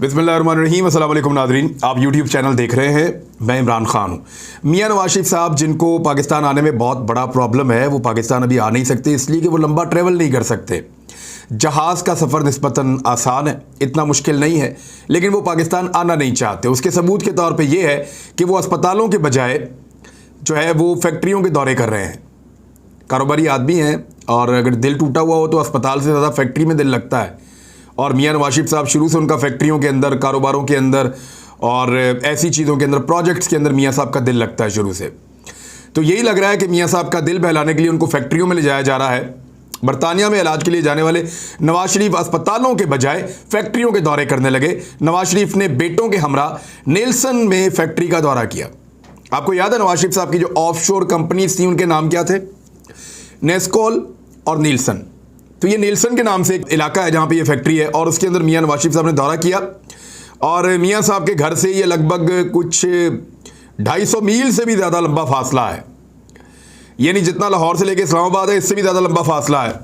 बिस्मिल्लाहिर्रहमानिर्रहीम। अस्सलाम वालेकुम नाज़रीन, आप यूट्यूब चैनल देख रहे हैं। मैं इमरान खान हूँ। मियां नवाज शरीफ साहब जिनको पाकिस्तान आने में बहुत बड़ा प्रॉब्लम है, वो पाकिस्तान अभी आ नहीं सकते इसलिए कि वो लंबा ट्रैवल नहीं कर सकते। जहाज़ का सफ़र निस्बतन आसान है, इतना मुश्किल नहीं है, लेकिन वो पाकिस्तान आना नहीं चाहते। उसके सबूत के तौर पर यह है कि वो अस्पतालों के बजाय जो है वो फैक्ट्रियों के दौरे कर रहे हैं। कारोबारी आदमी हैं और अगर दिल टूटा हुआ हो तो अस्पताल से ज़्यादा फैक्ट्री में दिल लगता है। और मियां नवाज शरीफ साहब शुरू से उनका फैक्ट्रियों के अंदर, कारोबारों के अंदर और ऐसी चीज़ों के अंदर, प्रोजेक्ट्स के अंदर मियां साहब का दिल लगता है शुरू से। तो यही लग रहा है कि मियां साहब का दिल बहलाने के लिए उनको फैक्ट्रियों में ले जाया जा रहा है। बरतानिया में इलाज के लिए जाने वाले नवाज शरीफ अस्पतालों के बजाय फैक्ट्रियों के दौरे करने लगे। नवाज शरीफ ने बेटों के हमरा नेल्सन में फैक्ट्री का दौरा किया। आपको याद है नवाज शरीफ साहब की जो ऑफशोर कंपनीज थी उनके नाम क्या थे? नेस्कोल और नीलसन। तो ये नीलसन के नाम से एक इलाका है जहाँ पे ये फैक्ट्री है और उसके अंदर मियां नवाज शरीफ साहब ने दौरा किया। और मियां साहब के घर से ये लगभग कुछ 250 मील से भी ज़्यादा लंबा फासला है। यानी जितना लाहौर से लेकर इस्लामाबाद है, इससे भी ज़्यादा लंबा फासला है।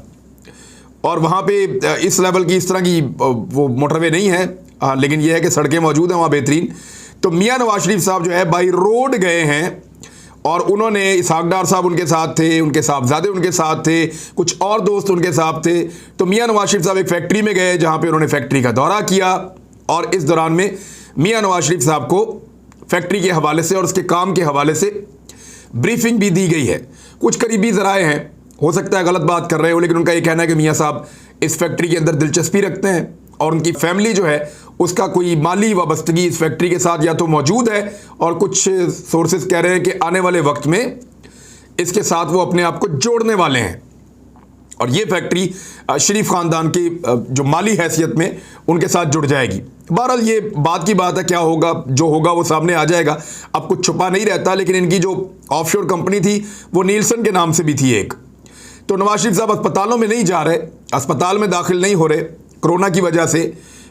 और वहाँ पे इस लेवल की, इस तरह की वो मोटरवे नहीं है, लेकिन यह है कि सड़कें मौजूद हैं वहाँ बेहतरीन। तो मियां नवाज शरीफ साहब जो है बाई रोड गए हैं और उन्होंने, इसहाक डार साहब उनके साथ थे, उनके साहबजादे उनके साथ थे, कुछ और दोस्त उनके साथ थे। तो मियां नवाज शरीफ साहब एक फैक्ट्री में गए जहां पे उन्होंने फैक्ट्री का दौरा किया और इस दौरान में मियां नवाज शरीफ साहब को फैक्ट्री के हवाले से और उसके काम के हवाले से ब्रीफिंग भी दी गई है। कुछ करीबी ज़राए हैं, हो सकता है गलत बात कर रहे हो, लेकिन उनका ये कहना है कि मियां साहब इस फैक्ट्री के अंदर दिलचस्पी रखते हैं और उनकी फैमिली जो है उसका कोई माली वाबस्तगी इस फैक्ट्री के साथ या तो मौजूद है और कुछ सोर्सेज कह रहे हैं कि आने वाले वक्त में इसके साथ वो अपने आप को जोड़ने वाले हैं और ये फैक्ट्री शरीफ ख़ानदान की जो माली हैसियत में उनके साथ जुड़ जाएगी। बहरहाल ये बात की बात है, क्या होगा जो होगा वो सामने आ जाएगा। अब कुछ छुपा नहीं रहता, लेकिन इनकी जो ऑफशोर कंपनी थी वो नीलसन के नाम से भी थी एक। तो नवाज शरीफ साहब अस्पतालों में नहीं जा रहे, अस्पताल में दाखिल नहीं हो रहे कोरोना की वजह से,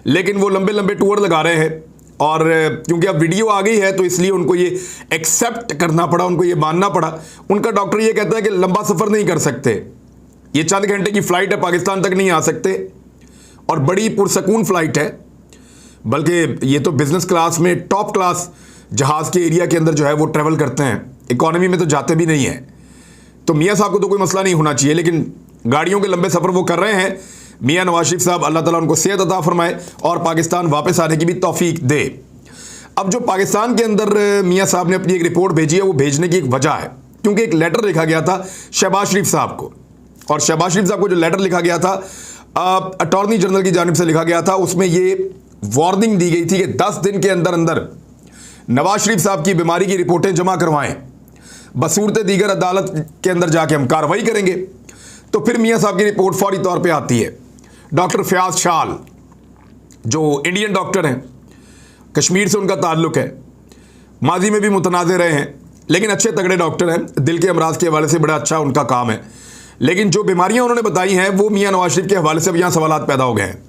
लेकिन वो लंबे लंबे टूर लगा रहे हैं। और क्योंकि अब वीडियो आ गई है तो इसलिए उनको ये एक्सेप्ट करना पड़ा, उनको ये मानना पड़ा। उनका डॉक्टर ये कहता है कि लंबा सफ़र नहीं कर सकते, ये चंद घंटे की फ़्लाइट है, पाकिस्तान तक नहीं आ सकते और बड़ी पुरसकून फ़्लाइट है, बल्कि ये तो बिज़नेस क्लास में टॉप क्लास जहाज़ के एरिया के अंदर जो है वो ट्रैवल करते हैं, इकॉनमी में तो जाते भी नहीं हैं। तो मियाँ साहब को तो कोई मसला नहीं होना चाहिए, लेकिन गाड़ियों के लंबे सफ़र वो कर रहे हैं। मियां नवाज शरीफ साहब अल्लाह ताला उनको सेहत अता फरमाए और पाकिस्तान वापस आने की भी तौफीक दे। अब जो पाकिस्तान के अंदर मियां साहब ने अपनी एक रिपोर्ट भेजी है, वो भेजने की एक वजह है, क्योंकि एक लेटर लिखा गया था शहबाज शरीफ साहब को, और शहबाज शरीफ साहब को जो लेटर लिखा गया था अटॉर्नी जनरल की जानिब से लिखा गया था, उसमें ये वार्निंग दी गई थी कि 10 दिन के अंदर अंदर नवाज शरीफ साहब की बीमारी की रिपोर्टें जमा करवाएं, बसूरत दीगर अदालत के अंदर जाके हम कार्रवाई करेंगे। तो फिर मियां साहब की रिपोर्ट फौरी तौर पे आती है। डॉक्टर फयाज शाल जो इंडियन डॉक्टर हैं, कश्मीर से उनका ताल्लुक है, माजी में भी मुतनाज़ रहे हैं, लेकिन अच्छे तगड़े डॉक्टर हैं, दिल के अमराज के हवाले से बड़ा अच्छा उनका काम है। लेकिन जो बीमारियां उन्होंने बताई हैं वो मियां नवाज शरीफ के हवाले से अब यहाँ सवालात पैदा हो गए हैं।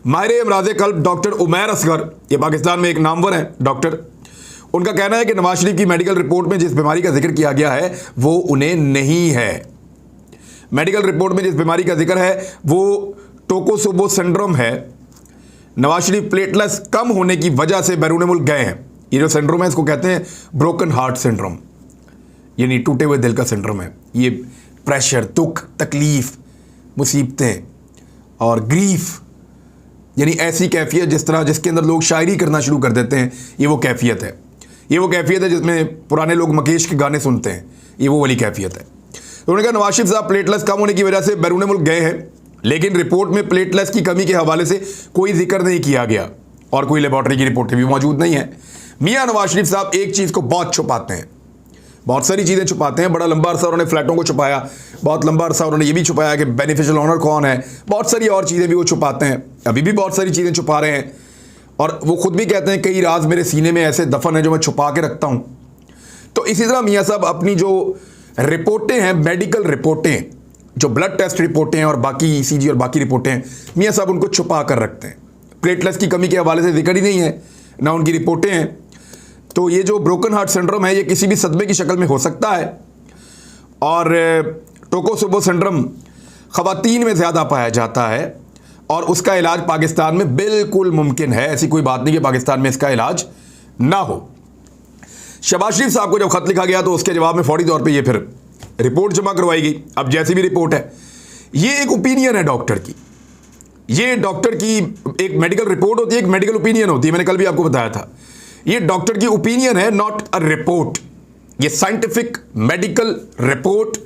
माहिर अमराज कल्ब डॉक्टर उमैर असगर, ये पाकिस्तान में एक नामवर हैं डॉक्टर, उनका कहना है कि नवाज शरीफ की मेडिकल रिपोर्ट में जिस बीमारी का जिक्र किया गया है वो उन्हें नहीं है। मेडिकल रिपोर्ट में जिस बीमारी का जिक्र है वो टोकोसोबो सिंड्रोम है। नवाज शरीफ प्लेटलेट्स कम होने की वजह से बैरून मुल्क गए हैं। ये जो सिंड्रोम है इसको कहते हैं ब्रोकन हार्ट सिंड्रोम, यानी टूटे हुए दिल का सिंड्रोम है। ये प्रेशर, दुख, तकलीफ, मुसीबतें और ग्रीफ, यानी ऐसी कैफियत जिसके अंदर लोग शायरी करना शुरू कर देते हैं, ये वो कैफियत है। ये वो कैफियत है जिसमें पुराने लोग मुकेश के गाने सुनते हैं, ये वो वाली कैफियत है। तो उन्होंने कहा नवाज शरीफ साहब प्लेटलेट्स कम होने की वजह से बैरून मुल्क गए हैं, लेकिन रिपोर्ट में प्लेटलेट्स की कमी के हवाले से कोई जिक्र नहीं किया गया और कोई लेबॉर्ट्री की रिपोर्टें भी मौजूद नहीं है। मियां नवाज शरीफ साहब एक चीज़ को बहुत छुपाते हैं, बहुत सारी चीज़ें छुपाते हैं। बड़ा लंबा अरसा उन्होंने फ्लैटों को छुपाया, बहुत लंबा अरसा उन्होंने ये भी छुपाया कि बेनिफिशियल ओनर कौन है, बहुत सारी और चीज़ें भी वो छुपाते हैं, अभी भी बहुत सारी चीज़ें छुपा रहे हैं। और वो खुद भी कहते हैं कई राज मेरे सीने में ऐसे दफन है जो मैं छुपा के रखता हूँ। तो इसी तरह मियां साहब अपनी जो रिपोर्टें हैं, मेडिकल रिपोर्टें, जो ब्लड टेस्ट रिपोर्टें हैं और बाकी ईसीजी और बाकी रिपोर्टें हैं, मियां साहब उनको छुपा कर रखते हैं। प्लेटलेट्स की कमी के हवाले से जिक्र ही नहीं है, ना उनकी रिपोर्टें हैं। तो ये जो ब्रोकन हार्ट सिंड्रोम है ये किसी भी सदमे की शक्ल में हो सकता है और टोकोसोबो सिंड्रोम ख़वातीन में ज़्यादा पाया जाता है और उसका इलाज पाकिस्तान में बिल्कुल मुमकिन है। ऐसी कोई बात नहीं कि पाकिस्तान में इसका इलाज ना हो। शहबाज शरीफ साहब को जब खत लिखा गया तो उसके जवाब में फौरी तौर पे ये फिर रिपोर्ट जमा करवाई गई। अब जैसी भी रिपोर्ट है, ये एक ओपिनियन है डॉक्टर की, ये डॉक्टर की एक मेडिकल रिपोर्ट होती है, एक मेडिकल ओपिनियन होती है। मैंने कल भी आपको बताया था, ये डॉक्टर की ओपिनियन है, नॉट अ रिपोर्ट। ये साइंटिफिक मेडिकल रिपोर्ट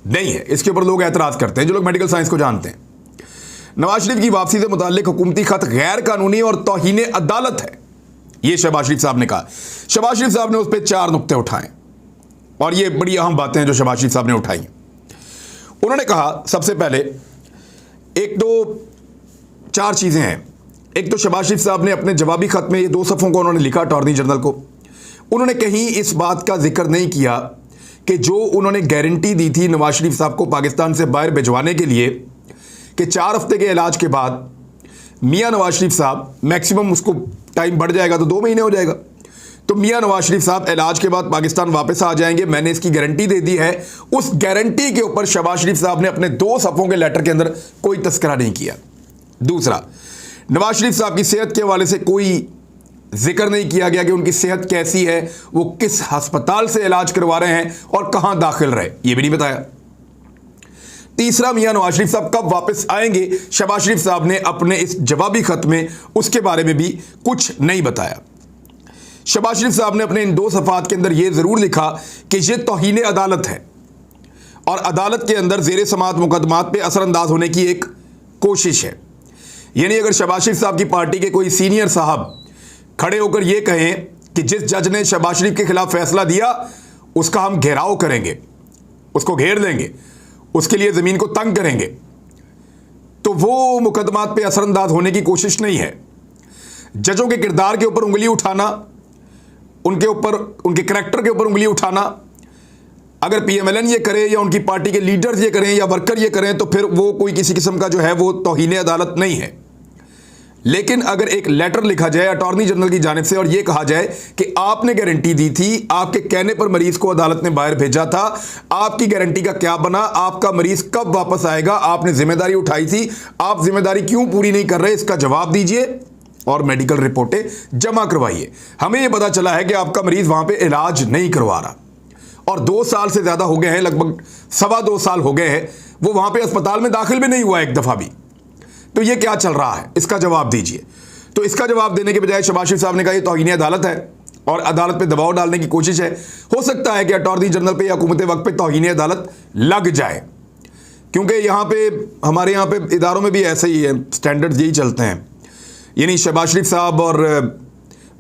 नहीं है। इसके ऊपर लोग एतराज करते हैं, जो लोग मेडिकल साइंस को जानते हैं। नवाज शरीफ की वापसी से मुताल्लिक हुकूमती खत गैर कानूनी और तौहीन अदालत है, ये शहबाज शरीफ साहब ने कहा। शहबाज शरीफ साहब ने उस पर 4 नुक्ते उठाए और ये बड़ी अहम बातें हैं जो शहबाज शरीफ साहब ने उठाई। उन्होंने कहा सबसे पहले 4 चीज़ें हैं। एक तो शहबाज शरीफ साहब ने अपने जवाबी खत में ये 2 सफ़ों को उन्होंने लिखा अटॉर्नी जनरल को। उन्होंने कहीं इस बात का जिक्र नहीं किया कि जो उन्होंने गारंटी दी थी नवाज शरीफ साहब को पाकिस्तान से बाहर भिजवाने के लिए कि 4 हफ्ते के इलाज के बाद मियां नवाज शरीफ साहब, मैक्सिमम उसको टाइम बढ़ जाएगा तो 2 महीने हो जाएगा, तो मियां नवाज शरीफ साहब इलाज के बाद पाकिस्तान वापस आ जाएंगे, मैंने इसकी गारंटी दे दी है। उस गारंटी के ऊपर शहबाज शरीफ साहब ने अपने 2 सफ़ों के लेटर के अंदर कोई तस्करा नहीं किया। दूसरा, नवाज शरीफ साहब की सेहत के हवाले से कोई जिक्र नहीं किया गया कि उनकी सेहत कैसी है, वो किस अस्पताल से इलाज करवा रहे हैं और कहां दाखिल रहे, ये भी नहीं बताया। तीसरा, मियां नवाज शरीफ साहब कब वापस आएंगे, शहबाज शरीफ साहब ने अपने इस जवाबी खत में उसके बारे में भी कुछ नहीं बताया। शहबाज शरीफ साहब ने अपने इन 2 सफ़ात के अंदर यह ज़रूर लिखा कि यह तौहीन अदालत है और अदालत के अंदर ज़ेर समाअत मुकदमात पे असरअंदाज होने की एक कोशिश है। यानी अगर शहबाज शरीफ साहब की पार्टी के कोई सीनियर साहब खड़े होकर यह कहें कि जिस जज ने शहबाज शरीफ के खिलाफ फैसला दिया उसका हम घेराव करेंगे, उसको घेर देंगे, उसके लिए ज़मीन को तंग करेंगे, तो वो मुकदमात पे असरअंदाज होने की कोशिश नहीं है। जजों के किरदार के ऊपर उंगली उठाना, उनके ऊपर, उनके करैक्टर के ऊपर उंगली उठाना, अगर पीएमएलएन ये करे या उनकी पार्टी के लीडर्स ये करें या वर्कर ये करें तो फिर वो कोई किसी किस्म का जो है वो तौहीन अदालत नहीं है। लेकिन अगर एक लेटर लिखा जाए अटॉर्नी जनरल की जानिब से और यह कहा जाए कि आपने गारंटी दी थी, आपके कहने पर मरीज को अदालत ने बाहर भेजा था, आपकी गारंटी का क्या बना, आपका मरीज कब वापस आएगा, आपने जिम्मेदारी उठाई थी, आप जिम्मेदारी क्यों पूरी नहीं कर रहे, इसका जवाब दीजिए और मेडिकल रिपोर्टें जमा करवाइए। हमें यह पता चला है कि आपका मरीज वहां पर इलाज नहीं करवा रहा और 2 साल से ज़्यादा हो गए हैं, लगभग 2.25 साल हो गए हैं, वो वहां पर अस्पताल में दाखिल भी नहीं हुआ एक दफ़ा भी। तो ये क्या चल रहा है, इसका जवाब दीजिए। तो इसका जवाब देने के बजाय शहबाज शरीफ साहब ने कहा ये तौहीन अदालत है और अदालत पे दबाव डालने की कोशिश है। हो सकता है कि अटॉर्नी जनरल पे या हुकूमत वक्त पे तौहीन अदालत लग जाए, क्योंकि यहाँ पे हमारे यहाँ पे इदारों में भी ऐसे ही है, स्टैंडर्ड्स यही चलते हैं। यानी शहबाज शरीफ साहब और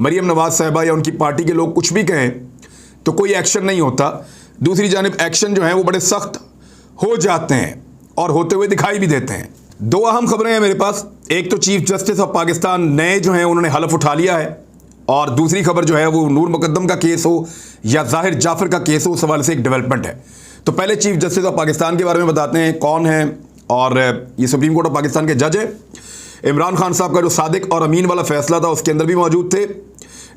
मरीम नवाज साहिबा या उनकी पार्टी के लोग कुछ भी कहें तो कोई एक्शन नहीं होता, दूसरी जानिब एक्शन जो है वो बड़े सख्त हो जाते हैं और होते हुए दिखाई भी देते हैं। 2 अहम खबरें हैं मेरे पास। एक तो चीफ जस्टिस ऑफ पाकिस्तान नए जो हैं उन्होंने हलफ उठा लिया है और दूसरी खबर जो है वो नूर मुकद्दम का केस हो या जाहिर जाफर का केस हो, उस हवाले से एक डेवलपमेंट है। तो पहले चीफ जस्टिस ऑफ पाकिस्तान के बारे में बताते हैं कौन है। और ये सुप्रीम कोर्ट ऑफ पाकिस्तान के जज है। इमरान खान साहब का जो सादिक और अमीन वाला फैसला था उसके अंदर भी मौजूद थे।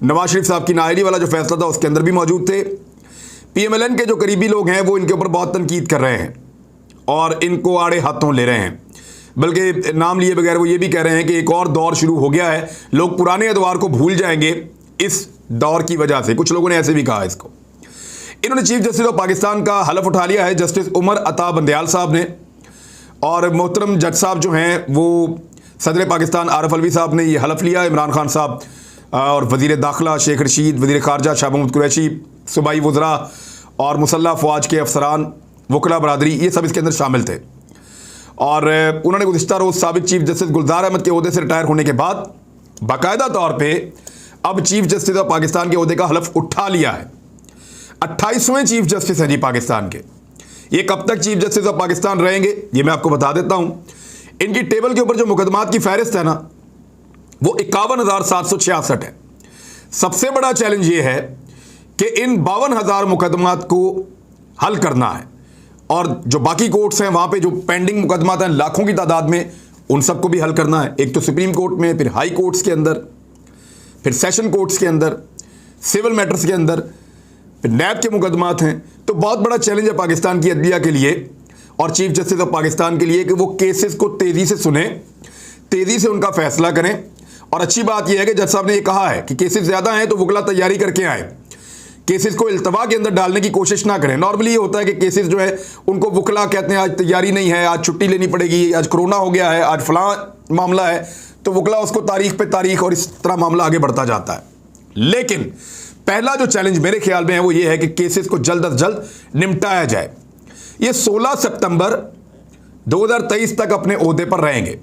नवाज शरीफ साहब की नाअहली वाला जो फैसला था उसके अंदर भी मौजूद थे। पीएमएलएन के जो करीबी लोग हैं वो इनके ऊपर बहुत तनकीद कर रहे हैं और इनको आड़े हाथों ले रहे हैं, बल्कि नाम लिए बगैर वो ये भी कह रहे हैं कि एक और दौर शुरू हो गया है, लोग पुराने अदवार को भूल जाएंगे इस दौर की वजह से। कुछ लोगों ने ऐसे भी कहा इसको। इन्होंने चीफ जस्टिस ऑफ पाकिस्तान का हलफ उठा लिया है जस्टिस उमर अता बंदयाल साहब ने, और मोहतरम जज साहब जो हैं वो सदर पाकिस्तान आरिफ अलवी साहब ने ये हलफ लिया। इमरान खान साहब और वज़ीर दाखिला शेख रशीद, वज़ीर ख़ारजा शाह महमूद कुरैशी, सूबाई वज़रा और मुसल्लह फ़ौज के अफसरान, वकला बरादरी, ये सब इसके अंदर शामिल थे। और उन्होंने गुज़िश्ता रोज़ साबिक़ चीफ जस्टिस गुलजार अहमद के ओहदे से रिटायर होने के बाद बाकायदा तौर पर अब चीफ जस्टिस ऑफ पाकिस्तान के ओहदे का हलफ उठा लिया है। 28वें चीफ जस्टिस हैं जी पाकिस्तान के। ये कब तक चीफ जस्टिस ऑफ पाकिस्तान रहेंगे ये मैं आपको बता देता हूँ। इनकी टेबल के ऊपर जो मुकदमात की फहरिस्त है ना वो 51,766 है। सबसे बड़ा चैलेंज ये है कि इन 52,000 मुकदमात को हल करना है और जो बाकी कोर्ट्स हैं वहाँ पे जो पेंडिंग मुकदमात हैं लाखों की तादाद में, उन सबको भी हल करना है। एक तो सुप्रीम कोर्ट में, फिर हाई कोर्ट्स के अंदर, फिर सेशन कोर्ट्स के अंदर, सिविल मैटर्स के अंदर, फिर नैब के मुकदमात हैं। तो बहुत बड़ा चैलेंज है पाकिस्तान की अदलिया के लिए और चीफ जस्टिस ऑफ पाकिस्तान के लिए कि वो केसेस को तेज़ी से सुने तेजी से उनका फैसला करें। और अच्छी बात यह है कि जज साहब ने यह कहा है कि केसेस ज्यादा हैं तो वकला तैयारी करके आए, केसेस को इल्तवा के अंदर डालने की कोशिश ना करें। नॉर्मली ये होता है कि केसेस जो है उनको वकला कहते हैं आज तैयारी नहीं है, आज छुट्टी लेनी पड़ेगी, आज कोरोना हो गया है, आज फलां मामला है, तो वकला उसको तारीख पे तारीख और इस तरह मामला आगे बढ़ता जाता है। लेकिन पहला जो चैलेंज मेरे ख्याल में है वो ये है कि केसेस को जल्द अज जल्द निपटाया जाए। ये 16 सितंबर 2023 तक अपने ओहदे पर रहेंगे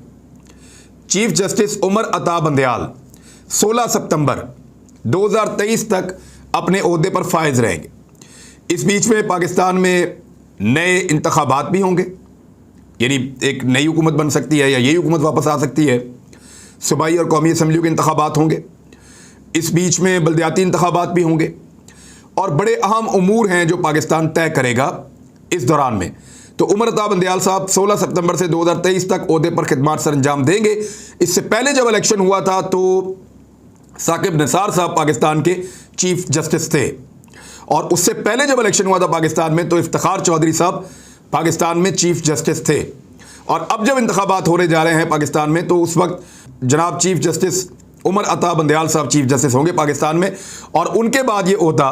चीफ जस्टिस उमर अता बंदयाल। 16 सितंबर 2023 तक अपने ओहदे पर फायज रहेंगे। इस बीच में पाकिस्तान में नए इंतखाबात भी होंगे, यानी एक नई हुकूमत बन सकती है या यही हुकूमत वापस आ सकती है। सूबाई और कौमी असम्बलियों के इंतखाबात होंगे, इस बीच में बल्दियाती इंतखाबात भी होंगे और बड़े अहम उमूर हैं जो पाकिस्तान तय करेगा इस दौरान में। तो उमर अता बंदयाल साहब 16 सितंबर से 2023 तक ओहदे पर खिदमत सर अंजाम देंगे। इससे पहले जब इलेक्शन हुआ था तो साकिब निसार साहब पाकिस्तान के चीफ जस्टिस थे, और उससे पहले जब इलेक्शन हुआ था पाकिस्तान में तो इफ्तिखार चौधरी साहब पाकिस्तान में चीफ जस्टिस थे। और अब जब इंतखाबात होने जा रहे हैं पाकिस्तान में तो उस वक्त जनाब चीफ जस्टिस उमर अता बंदयाल साहब चीफ जस्टिस होंगे पाकिस्तान में। और उनके बाद ये ओहदा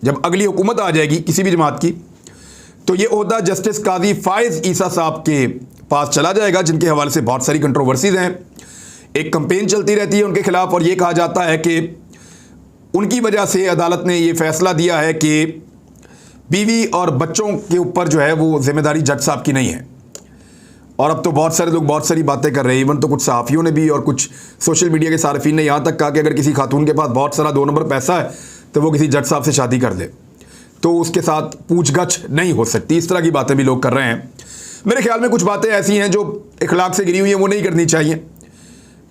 जब अगली हुकूमत आ जाएगी किसी भी जमात की तो ये ओहदा जस्टिस काजी फायज ईसा साहब के पास चला जाएगा, जिनके हवाले से बहुत सारी कंट्रोवर्सीज हैं। एक कंपेन चलती रहती है उनके खिलाफ और ये कहा जाता है कि उनकी वजह से अदालत ने ये फैसला दिया है कि बीवी और बच्चों के ऊपर जो है वो जिम्मेदारी जज साहब की नहीं है। और अब तो बहुत सारे लोग बहुत सारी बातें कर रहे हैं, इवन तो कुछ सहाफ़ियों ने भी और कुछ सोशल मीडिया के सार्फिन ने यहाँ तक कहा कि अगर किसी खातून के पास बहुत सारा 2 नंबर पैसा है तो वो किसी जज साहब से शादी कर ले तो उसके साथ पूछगछ नहीं हो सकती। इस तरह की बातें भी लोग कर रहे हैं। मेरे ख्याल में कुछ बातें ऐसी हैं जो इखलाक से गिरी हुई हैं, वो नहीं करनी चाहिए।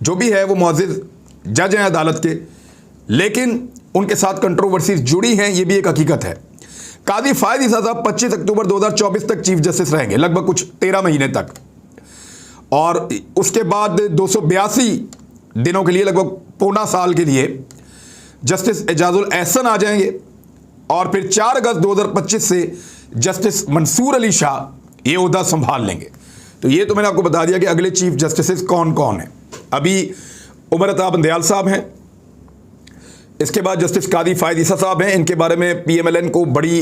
जो भी है वो मुअज़्ज़िज़ जज हैं अदालत के, लेकिन उनके साथ कंट्रोवर्सीज जुड़ी हैं, ये भी एक हकीकत है। काजी फायज ईसा साहब 25 अक्टूबर 2024 तक चीफ जस्टिस रहेंगे, लगभग कुछ 13 महीने तक, और उसके बाद 282 दिनों के लिए, लगभग पौना साल के लिए जस्टिस एजाजुल एहसन आ जाएंगे। और फिर 4 अगस्त 2025 से जस्टिस मंसूर अली शाह ये ओहदा संभाल लेंगे। तो ये तो मैंने आपको बता दिया कि अगले चीफ जस्टिस कौन कौन है। अभी उमर अता बंदयाल साहब हैं, इसके बाद जस्टिस काजी फायज ईसा साहब हैं। इनके बारे में PMLN को बड़ी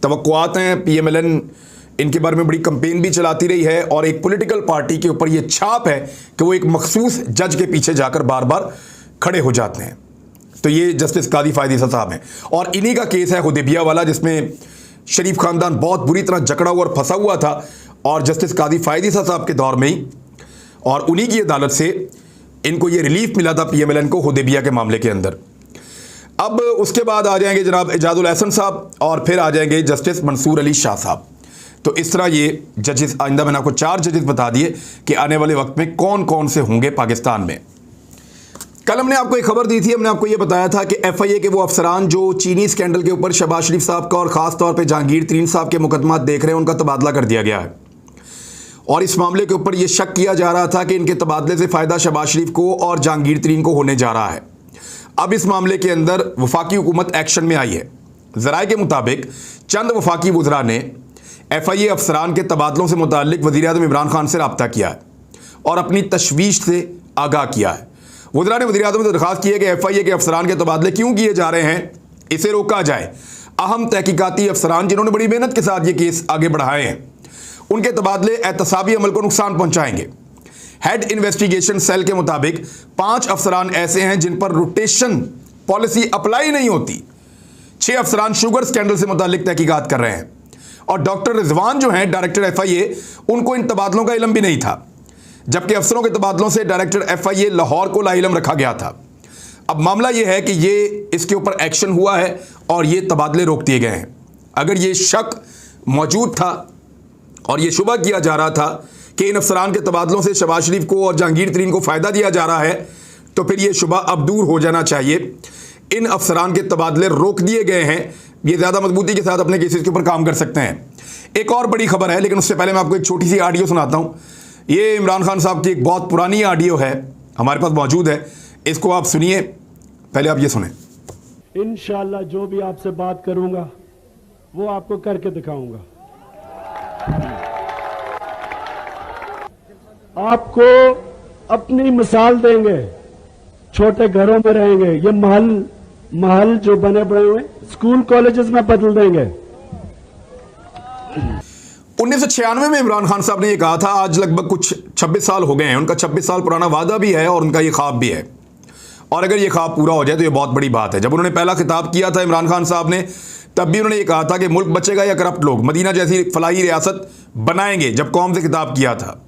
तवक्कुआत हैं, PMLN इनके बारे में बड़ी कंपेन भी चलाती रही है और एक पॉलिटिकल पार्टी के ऊपर ये छाप है कि वो एक मखसूस जज के पीछे जाकर बार बार खड़े हो जाते हैं। तो ये जस्टिस काजी फायज ईसा साहब हैं और इन्हीं का केस है हुदैबिया वाला, जिसमें शरीफ खानदान बहुत बुरी तरह जकड़ा हुआ और फंसा हुआ था, और जस्टिस काजी फायज ईसा साहब के दौर में ही और उन्हीं की अदालत से इनको ये रिलीफ मिला था PMLN को हुदैबिया के मामले के अंदर। अब उसके बाद आ जाएंगे जनाब एजाजुल एहसन साहब और फिर आ जाएंगे जस्टिस मंसूर अली शाह साहब। तो इस तरह ये जजेस आइंदा मैंने आपको 4 जजेस बता दिए कि आने वाले वक्त में कौन कौन से होंगे पाकिस्तान में। कल हमने आपको एक खबर दी थी, हमने आपको ये बताया था कि FIA के वो अफसरान जो चीनी स्कैंडल के ऊपर शहबाज शरीफ साहब का और ख़ास तौर पे जहांगीर तरीन साहब के मुकदमा देख रहे हैं, उनका तबादला कर दिया गया है। और इस मामले के ऊपर ये शक किया जा रहा था कि इनके तबादले से फ़ायदा शहबाज शरीफ को और जहांगीर तरीन को होने जा रहा है। अब इस मामले के अंदर वफाकी हुकूमत एक्शन में आई है। ज़राए के मुताबिक चंद वफाकी वज़रा ने FIA अफसरान के तबादलों से मुताल्लिक वज़ीर-ए-आज़म इमरान खान से रब्ता किया है और अपनी तशवीश से आगाह किया है। वज़रा ने वज़ीर-ए-आज़म से दरख्वास्त की है कि FIA के अफसरान के तबादले क्यों किए जा रहे हैं, इसे रोका जाए। अहम तहकीकाती अफसरान जिन्होंने बड़ी मेहनत के साथ ये केस आगे बढ़ाए हैं, उनके तबादले एहतसाबी अमल को नुकसान पहुँचाएंगे। हेड इन्वेस्टिगेशन सेल के मुताबिक 5 अफसरान ऐसे हैं जिन पर रोटेशन पॉलिसी अप्लाई नहीं होती। 6 अफसरान शुगर स्कैंडल से मुताल्लिक तहकीकात कर रहे हैं और डॉक्टर रिजवान जो हैं डायरेक्टर FIA, उनको इन तबादलों का इल्म भी नहीं था, जबकि अफसरों के तबादलों से डायरेक्टर FIA लाहौर को लाइलम रखा गया था। अब मामला यह है कि ये इसके ऊपर एक्शन हुआ है और ये तबादले रोक दिए गए हैं। अगर ये शक मौजूद था और ये शुबा किया जा रहा था कि इन अफसरान के तबादलों से शहबाज शरीफ को और जहांगीर तरीन को फ़ायदा दिया जा रहा है, तो फिर ये शुबा अब दूर हो जाना चाहिए। इन अफसरान के तबादले रोक दिए गए हैं, ये ज़्यादा मजबूती के साथ अपने केसेस के ऊपर काम कर सकते हैं। एक और बड़ी खबर है, लेकिन उससे पहले मैं आपको एक छोटी सी ऑडियो सुनाता हूँ। ये इमरान खान साहब की एक बहुत पुरानी ऑडियो है, हमारे पास मौजूद है, इसको आप सुनिए। पहले आप ये सुने। इंशाअल्लाह जो भी आपसे बात करूंगा वो आपको करके दिखाऊंगा। आपको अपनी मिसाल देंगे, छोटे घरों में रहेंगे, ये महल जो बने पड़े हुए स्कूल कॉलेजेस में बदल देंगे। 1996 में इमरान खान साहब ने ये कहा था, आज लगभग कुछ 26 साल हो गए हैं। उनका 26 साल पुराना वादा भी है और उनका ये ख्वाब भी है, और अगर ये ख्वाब पूरा हो जाए तो ये बहुत बड़ी बात है। जब उन्होंने पहला खिताब किया था इमरान खान साहब ने, तब भी उन्होंने ये कहा था कि मुल्क बचेगा या करप्ट लोग, मदीना जैसी फलाही रियासत बनाएंगे, जब कौम से खिताब किया था।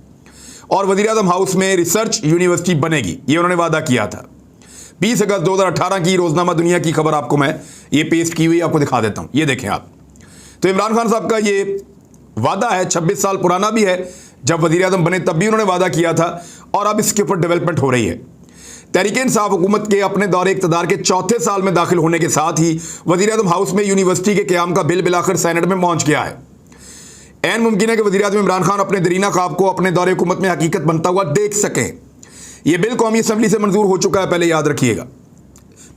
और वज़ीर-ए-आज़म हाउस में रिसर्च यूनिवर्सिटी बनेगी, ये उन्होंने वादा किया था। 20 अगस्त 2018 की रोजनामा दुनिया की खबर आपको मैं ये पेस्ट की हुई आपको दिखा देता हूं, ये देखें आप। तो इमरान खान साहब का ये वादा है, 26 साल पुराना भी है। जब वज़ीर-ए-आज़म बने तब भी उन्होंने वादा किया था, और अब इसके ऊपर डेवलपमेंट हो रही है। तहरीक-ए-इंसाफ हुकूमत के अपने दौरे इक़्तिदार के चौथे साल में दाखिल होने के साथ ही वज़ीर-ए-आज़म हाउस में यूनिवर्सिटी के क़याम का बिल बिलाखिर सेनेट में पहुंच गया है। ऐन मुमकिन है कि वज़ीर-ए-आज़म इमरान खान अपने दरीना ख्वाब को अपने दौरे हुकूमत में हकीकत बनता हुआ देख सकें। यह बिल कौमी असम्बली से मंजूर हो चुका है, पहले याद रखिएगा।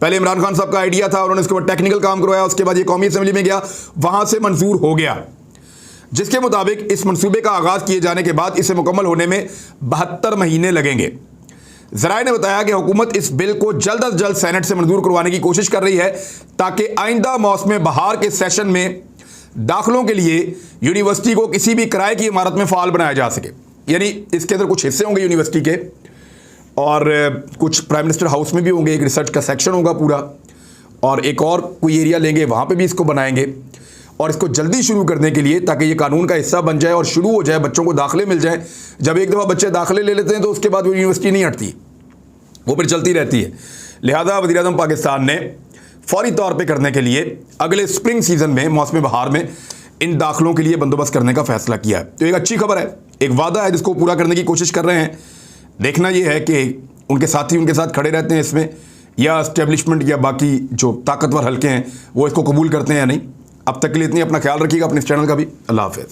पहले इमरान खान साहब का आइडिया था, उन्होंने उसके बाद टेक्निकल काम करवाया, उसके बाद ये कौमी असम्बली में गया, वहां से मंजूर हो गया, जिसके मुताबिक इस मंसूबे का आगाज किए जाने के बाद इसे मुकम्मल होने में 72 महीने लगेंगे। ज़राए ने बताया कि हुकूमत इस बिल को जल्द अज जल्द सेनेट से मंजूर करवाने की कोशिश कर रही है, ताकि आइंदा मौसम बहार के सेशन में दाखिलों के लिए यूनिवर्सिटी को किसी भी किराए की इमारत में फ़ाल बनाया जा सके। यानी इसके अंदर कुछ हिस्से होंगे यूनिवर्सिटी के, और कुछ प्राइम मिनिस्टर हाउस में भी होंगे, एक रिसर्च का सेक्शन होगा पूरा, और एक और कोई एरिया लेंगे, वहाँ पे भी इसको बनाएंगे। और इसको जल्दी शुरू करने के लिए, ताकि ये कानून का हिस्सा बन जाए और शुरू हो जाए, बच्चों को दाखिले मिल जाए। जब एक दफ़ा बच्चे दाखिले ले लेते हैं तो उसके बाद वो यूनिवर्सिटी नहीं हटती, वो फिर चलती रहती है। लिहाजा वज़ीर-ए-आज़म पाकिस्तान ने फौरी तौर पर करने के लिए अगले स्प्रिंग सीज़न में, मौसम बहार में, इन दाखिलों के लिए बंदोबस्त करने का फैसला किया है। तो एक अच्छी खबर है, एक वादा है जिसको पूरा करने की कोशिश कर रहे हैं। देखना यह है कि उनके साथी उनके साथ खड़े रहते हैं इसमें, या एस्टेब्लिशमेंट या बाकी जो ताकतवर हल्के हैं वो इसको कबूल करते हैं या नहीं। अब तक के लिए इतनी, अपना ख्याल रखिएगा, अपने इस चैनल का भी। अल्लाह हाफ़िज़।